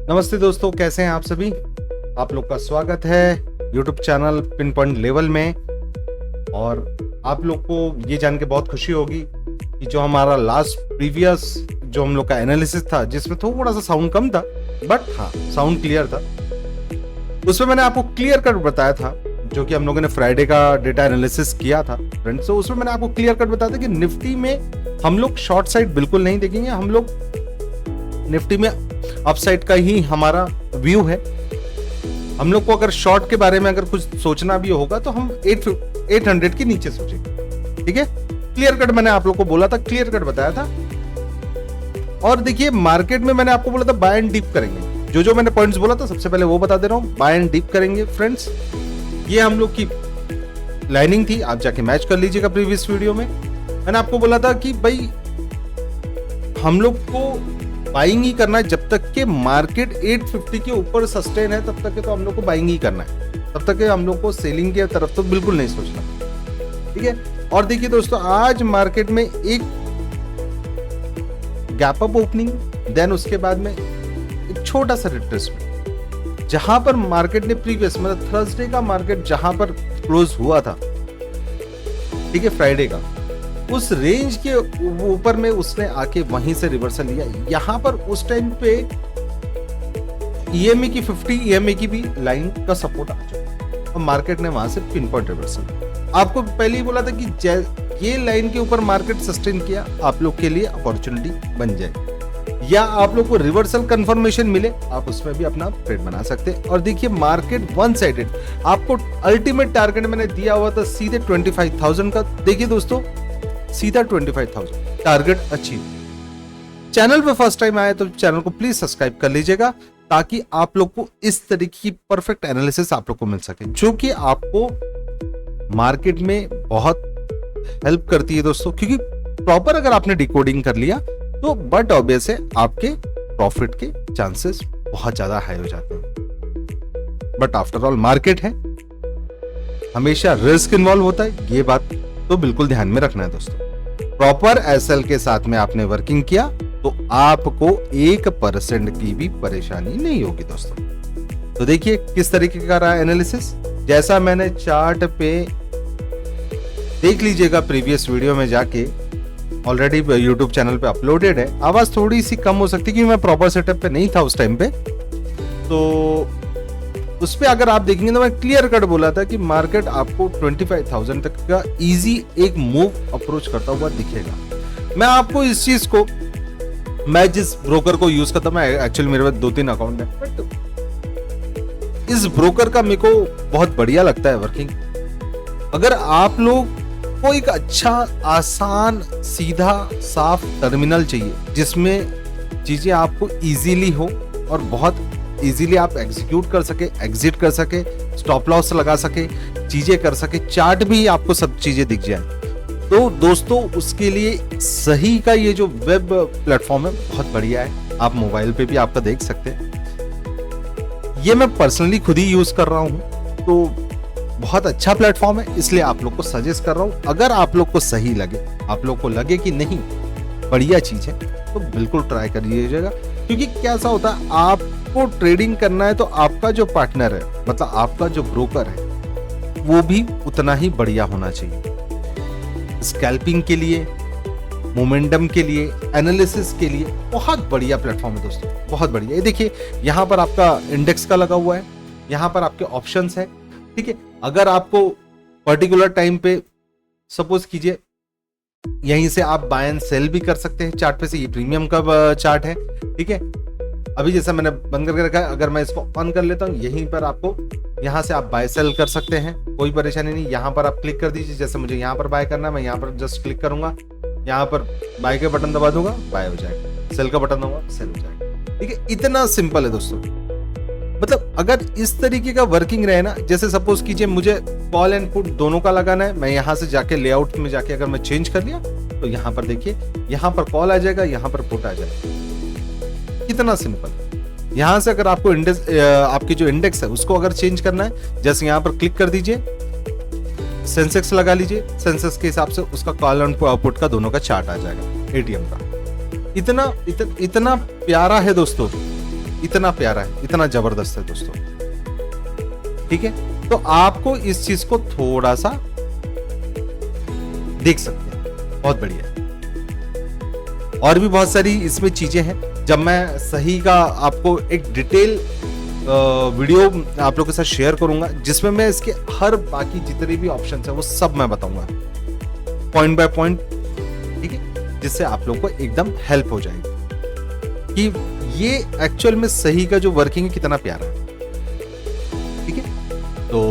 नमस्ते दोस्तों, कैसे हैं आप सभी। आप लोग का स्वागत है YouTube channel pin point level में। और आप लोग को ये जान के बहुत खुशी होगी कि जो हमारा लास्ट प्रीवियस जो हम लोग का एनालिसिस था, जिसमें थोड़ा सा साउंड कम था बट हाँ साउंड क्लियर था, उसमें मैंने आपको क्लियर कट बताया था, जो कि हम लोगों ने फ्राइडे का डेटा एनालिसिस किया था फ्रेंड्स। तो उसमें मैंने आपको क्लियर कट बताया था कि निफ्टी में हम लोग शॉर्ट साइड बिल्कुल नहीं देखेंगे। हम लोग निफ्टी में अपसाइड का ही हमारा व्यू है। हम लोग को अगर शॉर्ट के बारे में अगर कुछ सोचना भी होगा तो हम 800 के नीचे सोचेंगे। ठीक है, क्लियर कट मैंने आप लोग को बोला था, क्लियर कट बताया था। और देखिए मार्केट में मैंने आपको बोला था बाय एंड डिप करेंगे। जो मैंने पॉइंट्स बोला था सबसे पहले वो बता दे रहा हूं। बाय एंड डिप करेंगे फ्रेंड्स, ये हम लोग की लाइनिंग थी। आप जाके मैच कर लीजिएगा प्रीवियस वीडियो में। मैंने आपको बोला था कि भाई हम लोग को बाइंग ही करना है जब तक के मार्केट 850 के ऊपर सस्टेन है, तब तक के तो हम लोग को बाइंग ही करना है। तब तक के हम लोग को सेलिंग की तरफ तो बिल्कुल नहीं सोचना। ठीक है, और देखिए दोस्तों, आज मार्केट में एक गैप अप ओपनिंग, देन उसके बाद में एक छोटा सा रिट्रेसमेंट, जहां पर मार्केट ने प्रीवियस मतलब थर्सडे का मार्केट जहां पर क्लोज हुआ था, ठीक है, फ्राइडे का, उस रेंज के ऊपर में उसने आके वहीं से रिवर्सल लिया। यहां पर उस टाइम पे ईएमए की 50 ईएमए की भी लाइन का सपोर्ट आ चुका और मार्केट ने वहां से पिन पॉइंट रिवर्सल। आपको पहले ही बोला था कि ये लाइन के ऊपर मार्केट सस्टेन किया, आप लोग के लिए अपॉर्चुनिटी बन जाए, या आप लोग को रिवर्सल कंफर्मेशन मिले, आप उसमें भी अपना ट्रेड बना सकते हैं। और देखिए मार्केट वन साइडेड, आपको अल्टीमेट टारगेट मैंने दिया हुआ था सीधे 25,000 का। देखिए दोस्तों, सीधा 25,000 टारगेट अचीव। चैनल पे फर्स्ट टाइम आए तो चैनल को प्लीज सब्सक्राइब कर लीजिएगा, ताकि आप लोग को इस तरीके की परफेक्ट एनालिसिस आप लोग को मिल सके, जो कि आपको मार्केट में बहुत हेल्प करती है दोस्तों। क्योंकि प्रॉपर अगर आपने डिकोडिंग कर लिया तो बट ऑब्वियस है आपके प्रॉफिट के चांसेस बहुत ज्यादा हाई हो जाते हैं। बट आफ्टर ऑल मार्केट है, हमेशा रिस्क इन्वॉल्व होता है, ये बात तो बिल्कुल ध्यान में रखना है दोस्तों। प्रॉपर एसएल के साथ में आपने वर्किंग किया तो आपको 1% की भी परेशानी नहीं होगी दोस्तों। तो देखिए किस तरीके का रहा एनालिसिस, जैसा मैंने चार्ट पे देख लीजिएगा प्रीवियस वीडियो में जाके, ऑलरेडी YouTube चैनल पे अपलोडेड है। आवाज थोड़ी सी कम हो सकती है क्योंकि मैं प्रॉपर सेटअप पे नहीं था उस टाइम पे, तो उस पे अगर आप देखेंगे तो मैं क्लियर कट बोला था कि मार्केट आपको 25,000 तक का इजी एक मूव अप्रोच करता हुआ दिखेगा। मैं आपको इस चीज को, मैं जिस ब्रोकर को यूज करता हूं, मैं एक्चुअली मेरे पास 2-3 अकाउंट है, बट इस ब्रोकर का मेरे को बहुत बढ़िया लगता है वर्किंग। अगर आप लोग को एक अच्छा आसान सीधा साफ टर्मिनल चाहिए जिसमें चीजें आपको इजीली हो और बहुत इजीली आप एग्जीक्यूट कर सके, एग्जिट कर सके, स्टॉप लॉस लगा सके, चीजें कर सके, चार्ट भी आपको सब चीजें दिख जाए, तो दोस्तों उसके लिए सही का ये जो वेब प्लेटफॉर्म है बहुत बढ़िया है। आप मोबाइल पे भी आपका देख सकते हैं। ये मैं पर्सनली खुद ही यूज कर रहा हूं, तो बहुत अच्छा प्लेटफॉर्म है, इसलिए आप लोग को सजेस्ट कर रहा हूं। अगर आप लोग को सही लगे, आप लोग को लगे कि नहीं बढ़िया चीज है, तो बिल्कुल ट्राई करिएगा। क्योंकि कैसा होता है, आपको ट्रेडिंग करना है तो आपका जो पार्टनर है, मतलब आपका जो ब्रोकर है, वो भी उतना ही बढ़िया होना चाहिए। स्कैल्पिंग के लिए, मोमेंटम के लिए, एनालिसिस के लिए बहुत बढ़िया प्लेटफॉर्म है दोस्तों, बहुत बढ़िया। ये देखिए यहाँ पर आपका इंडेक्स का लगा हुआ है, यहाँ पर आपके ऑप्शंस है। ठीक है, अगर आपको पर्टिकुलर टाइम पे सपोज कीजिए यहीं से आप बाय एंड सेल भी कर सकते हैं चार्ट पे से। ये प्रीमियम का चार्ट है, ठीक है। अभी जैसा मैंने बंद करके रखा है, अगर मैं इसको ऑन कर लेता हूँ, यहीं पर आपको यहाँ से आप बाय सेल कर सकते हैं, कोई परेशानी नहीं। यहाँ पर आप क्लिक कर दीजिए, जैसे मुझे यहाँ पर बाय करना है, मैं यहाँ पर जस्ट क्लिक करूंगा, यहाँ पर बाय के बटन दबा दूंगा, बाय हो जाएगा, सेल का बटन दबाऊंगा, सेल हो जाएगा। ठीक है, इतना सिंपल है दोस्तों। मतलब अगर इस तरीके का वर्किंग रहे ना, जैसे सपोज कीजिए मुझे कॉल एंड पुट दोनों का लगाना है, मैं यहाँ से जाके लेआउट में जाके अगर मैं चेंज कर लिया तो यहाँ पर देखिए, यहाँ पर कॉल आ जाएगा, यहाँ पर पुट आ जाएगा, कितना सिंपल। यहाँ से अगर आपको इंडेक्स, आपकी जो इंडेक्स है उसको अगर चेंज करना है, जैसे यहाँ पर क्लिक कर दीजिए, सेंसेक्स लगा लीजिए, सेंसेक्स के हिसाब से उसका कॉल एंड पुट का दोनों का चार्ट आ जाएगा एटीएम का। इतना प्यारा है दोस्तों, इतना प्यारा है, इतना जबरदस्त है दोस्तों। ठीक है, तो आपको इस चीज को थोड़ा सा देख सकते हैं, बहुत बढ़िया है। और भी बहुत सारी इसमें चीजें हैं, जब मैं सही का आपको एक डिटेल वीडियो आप लोगों के साथ शेयर करूंगा, जिसमें मैं इसके हर बाकी जितने भी ऑप्शंस हैं वो सब मैं बताऊंगा पॉइंट बाय पॉइंट। ठीक है, जिससे आप लोग को एकदम हेल्प हो जाएगी कि ये एक्चुअल में सही का जो वर्किंग है कितना प्यारा है। ठीक है, तो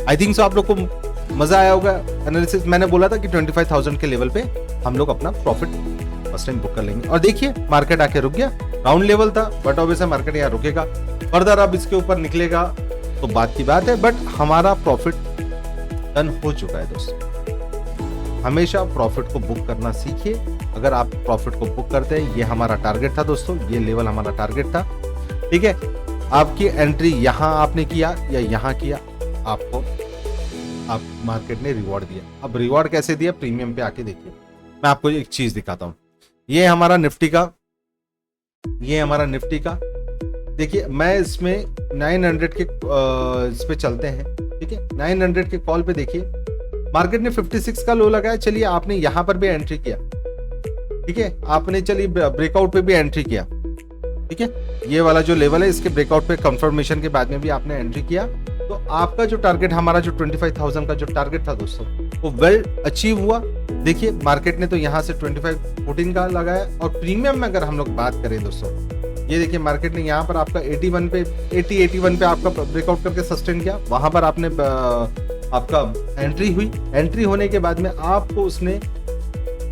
आई थिंक सो आप लोग को मजा आया होगा एनालिसिस। मैंने बोला था कि 25,000 के लेवल पे हम लोग अपना प्रॉफिट फर्स्ट टाइम बुक कर लेंगे, और देखिए मार्केट आके रुक गया। राउंड लेवल था, बट ऑब्वियसली मार्केट यहाँ रुकेगा, फर्दर अब इसके ऊपर निकलेगा तो बात की बात है, बट हमारा प्रॉफिट डन हो चुका है दोस्तों। हमेशा प्रॉफिट को बुक करना सीखिए। अगर आप प्रॉफिट को बुक करते हैं, ये हमारा टारगेट था दोस्तों, ये लेवल हमारा टारगेट था। ठीक है, आपकी एंट्री यहां आपने किया या यहां किया, आपको आप मार्केट ने रिवॉर्ड दिया। अब रिवॉर्ड कैसे दिया, प्रीमियम पे आके देखिए। मैं आपको एक चीज दिखाता हूं, ये हमारा निफ्टी का, देखिए मैं इसमें 900 के इस पे चलते हैं। ठीक है, 900 के कॉल पे देखिए मार्केट ने 56 का लो लगाया। चलिए आपने यहां पर भी एंट्री किया। ठीक है, आपने चलिए ब्रेकआउट पे भी एंट्री किया। ठीक है, ये वाला जो लेवल है, इसके ब्रेकआउट पे कंफर्मेशन के बाद में भी आपने एंट्री किया, तो आपका जो टारगेट, हमारा जो 25,000 का जो टारगेट था दोस्तों, वो वेल अचीव हुआ। देखिए मार्केट ने तो यहाँ से 2514 का लगाया, और प्रीमियम में अगर हम लोग बात करें दोस्तों, ये देखिए मार्केट ने यहाँ पर आपका 81 पे आपका ब्रेकआउट करके सस्टेन किया। वहां पर आपने आपका एंट्री हुई। एंट्री होने के बाद में आपको उसने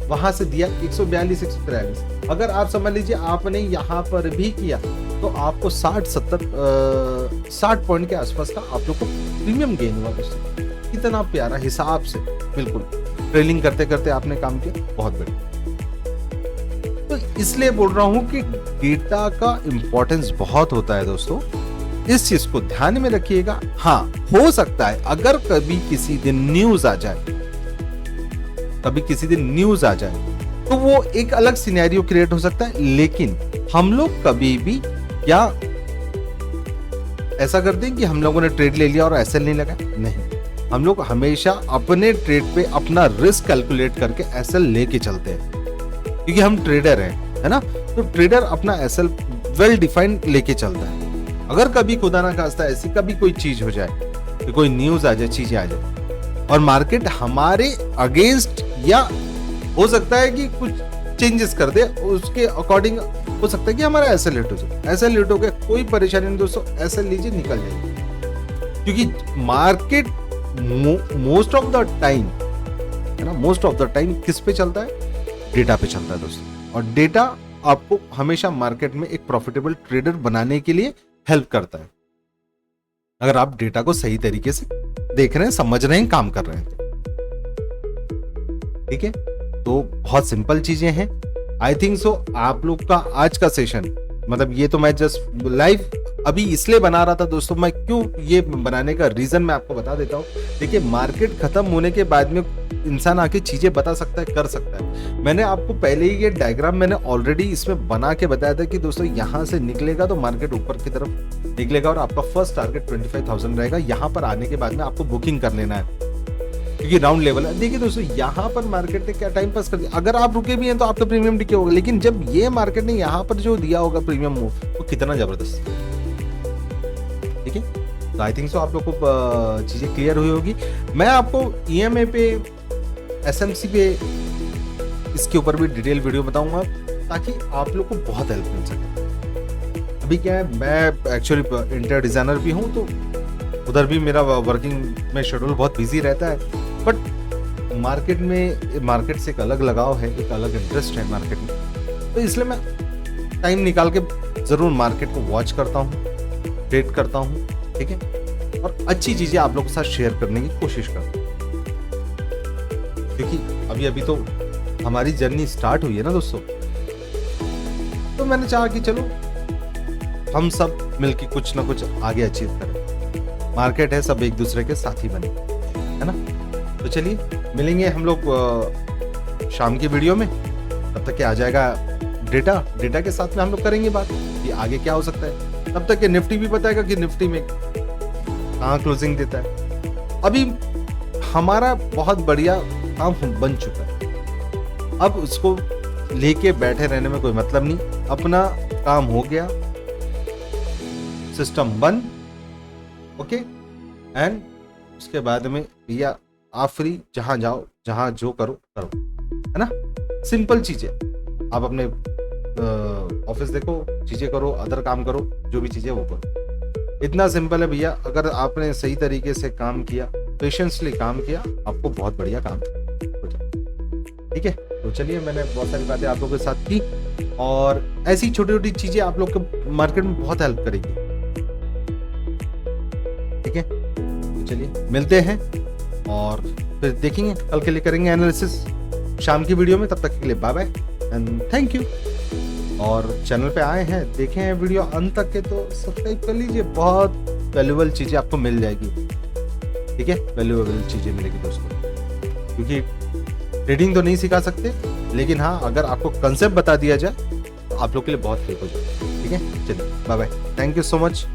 वहां से दिया 142 143। अगर आप समझ लीजिए आपने यहाँ पर भी किया तो आपको 60 पॉइंट के आसपास का आप लोग को प्रीमियम गेन हुआ दोस्तों। कितना प्यारा हिसाब से, बिल्कुल ट्रेलिंग करते करते आपने काम किया, बहुत बढ़िया। तो इसलिए बोल रहा हूं कि डेटा का इंपॉर्टेंस बहुत होता है दोस्तों, इस चीज को ध्यान में रखिएगा। हाँ, हो सकता है अगर कभी किसी दिन न्यूज आ जाए, तो वो एक अलग सिनेरियो क्रिएट हो सकता है, लेकिन हम लोग कभी भी क्या ऐसा करते हैं कि हम लोगों ने ट्रेड ले लिया और एसएल नहीं लगा? नहीं, हम लोग हमेशा अपने ट्रेड पे अपना रिस्क कैलकुलेट करके एसएल लेके चलते हैं, क्योंकि हम ट्रेडर हैं, है ना। तो ट्रेडर अपना एसएल वेल डिफाइंड लेके चलता है। अगर कभी खुदा ना खास्ता ऐसी कभी कोई चीज हो जाए, कि कोई न्यूज आ जाए, चीजें आ जाए और मार्केट हमारे अगेंस्ट, या हो सकता है कि कुछ चेंजेस कर दे, उसके अकॉर्डिंग हो सकता है कि हमारा एसएल हिट हो जाए। एसएल हिट हो गया, कोई परेशानी नहीं दोस्तों, एसएल लीजिए, निकल जाइए, क्योंकि market most of the time, है ना, मोस्ट ऑफ द टाइम किस पे चलता है? डेटा पे चलता है दोस्तों। और डेटा आपको हमेशा मार्केट में एक प्रॉफिटेबल ट्रेडर बनाने के लिए हेल्प करता है, अगर आप डेटा को सही तरीके से देख रहे हैं, समझ रहे हैं, काम कर रहे हैं। ठीक है, तो बहुत सिंपल चीजें हैं। आई थिंक सो आप लोग का आज का सेशन, मतलब ये तो मैं जस्ट लाइव अभी इसलिए बना रहा था दोस्तों। मैं क्यों ये बनाने का रीजन मैं आपको बता देता हूँ। देखिए मार्केट खत्म होने के बाद में इंसान आके चीजें बता सकता है, कर सकता है। मैंने आपको पहले ही ये डायग्राम मैंने ऑलरेडी इसमें बना के बताया था कि दोस्तों यहाँ से निकलेगा तो मार्केट ऊपर की तरफ निकलेगा, और आपका फर्स्ट टारगेट 25,000 रहेगा। यहाँ पर आने के बाद में आपको बुकिंग कर लेना है, क्योंकि राउंड लेवल है। देखिए दोस्तों, यहाँ पर मार्केट ने क्या टाइम पास कर दिया। अगर आप रुके भी हैं तो आपका प्रीमियम डिके होगा, लेकिन जब ये मार्केट ने यहाँ पर जो दिया होगा प्रीमियम मूव, वो कितना जबरदस्त। ठीक है, तो आई थिंक सो आप लोग को चीजें क्लियर हुई होगी। मैं आपको ईएमए पे, एसएमसी पे, इसके ऊपर भी डिटेल वीडियो बताऊंगा, ताकि आप लोग को बहुत हेल्प मिल सके। अभी क्या है, मैं एक्चुअली इंटीरियर डिजाइनर भी हूँ, तो उधर भी मेरा वर्किंग में शेड्यूल बहुत बिजी रहता है, बट मार्केट से एक अलग लगाव है, एक अलग इंटरेस्ट है मार्केट में, तो इसलिए मैं टाइम निकाल के जरूर मार्केट को वॉच करता हूँ, ट्रेड करता हूँ। ठीक है, और अच्छी चीजें आप लोगों के साथ शेयर करने की कोशिश करता हूँ, क्योंकि अभी तो हमारी जर्नी स्टार्ट हुई है ना दोस्तों। तो मैंने चाहा कि चलो हम सब मिलके कुछ ना कुछ आगे अचीव करें। मार्केट है, सब एक दूसरे के साथी बने, है ना। तो चलिए मिलेंगे हम लोग शाम की वीडियो में। तब तक के आ जाएगा डेटा के साथ में हम लोग करेंगे बात कि आगे क्या हो सकता है। तब तक ये निफ्टी भी बताएगा कि निफ्टी में कहाँ क्लोजिंग देता है। अभी हमारा बहुत बढ़िया काम बन चुका है, अब उसको लेके बैठे रहने में कोई मतलब नहीं। अपना काम हो गया, सिस्टम बंद, ओके, एंड उसके बाद में भैया आप फ्री, जहां जाओ जहां जो करो करो, है ना। सिंपल चीजें, आप अपने ऑफिस देखो, चीजें करो, अदर काम करो, जो भी चीजें वो करो। इतना सिंपल है भैया। अगर आपने सही तरीके से काम किया, पेशेंसली काम किया, आपको बहुत बढ़िया काम हो जाए। ठीक है, तो चलिए, मैंने बहुत सारी बातें आप लोगों के साथ की और ऐसी छोटी छोटी चीजें आप लोग को मार्केट में बहुत हेल्प करेगी। ठीक है, तो चलिए मिलते हैं और फिर देखेंगे, कल के लिए करेंगे एनालिसिस शाम की वीडियो में। तब तक के लिए bye bye and thank you. और चैनल पे आए हैं, देखें हैं वीडियो अंत तक के, तो सब्सक्राइब कर लीजिए, बहुत वैल्यूएबल चीजें आपको मिल जाएगी। ठीक है, वैल्यूएबल चीजें मिलेगी दोस्तों, क्योंकि ट्रेडिंग तो नहीं सिखा सकते, लेकिन हाँ, अगर आपको कंसेप्ट बता दिया जाए तो आप लोग के लिए बहुत हेल्प हो जाए। ठीक है, चलिए bye bye, thank you so much.